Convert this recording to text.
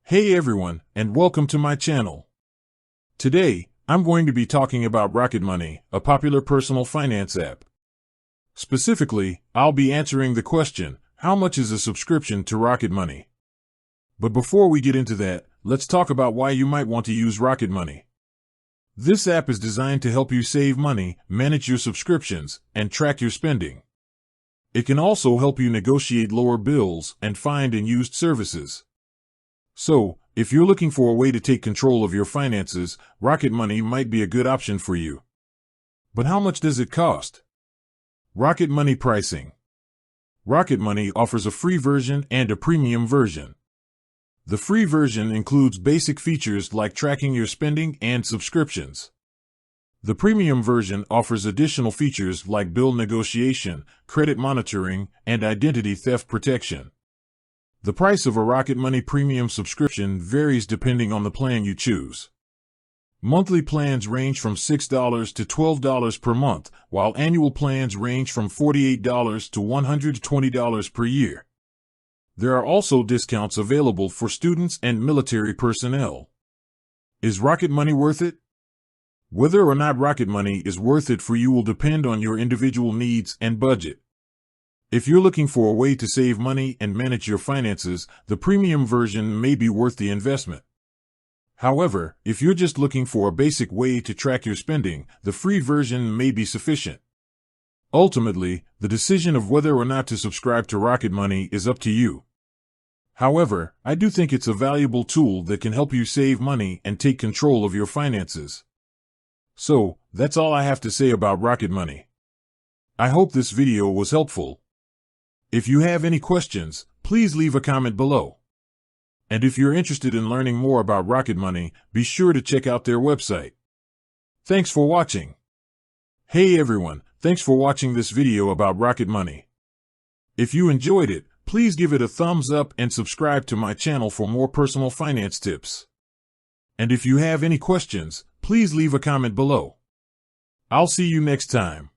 Hey everyone, and welcome to my channel. Today, I'm going to be talking about Rocket Money, a popular personal finance app. Specifically, I'll be answering the question, how much is a subscription to Rocket Money? But before we get into that, let's talk about why you might want to use Rocket Money. This app is designed to help you save money, manage your subscriptions, and track your spending. It can also help you negotiate lower bills and find and used services. So, if you're looking for a way to take control of your finances, Rocket Money might be a good option for you. But how much does it cost? Rocket Money pricing. Rocket Money offers a free version and a premium version. The free version includes basic features like tracking your spending and subscriptions. The premium version offers additional features like bill negotiation, credit monitoring, and identity theft protection. The price of a Rocket Money premium subscription varies depending on the plan you choose. Monthly plans range from $6 to $12 per month, while annual plans range from $48 to $120 per year. There are also discounts available for students and military personnel. Is Rocket Money worth it? Whether or not Rocket Money is worth it for you will depend on your individual needs and budget. If you're looking for a way to save money and manage your finances, the premium version may be worth the investment. However, if you're just looking for a basic way to track your spending, the free version may be sufficient. Ultimately, the decision of whether or not to subscribe to Rocket Money is up to you. However, I do think it's a valuable tool that can help you save money and take control of your finances. So, that's all I have to say about Rocket Money. I hope this video was helpful. If you have any questions, please leave a comment below. And if you're interested in learning more about Rocket Money, be sure to check out their website. Thanks for watching. Hey everyone, thanks for watching this video about Rocket Money. If you enjoyed it, please give it a thumbs up and subscribe to my channel for more personal finance tips. And if you have any questions, please leave a comment below. I'll see you next time.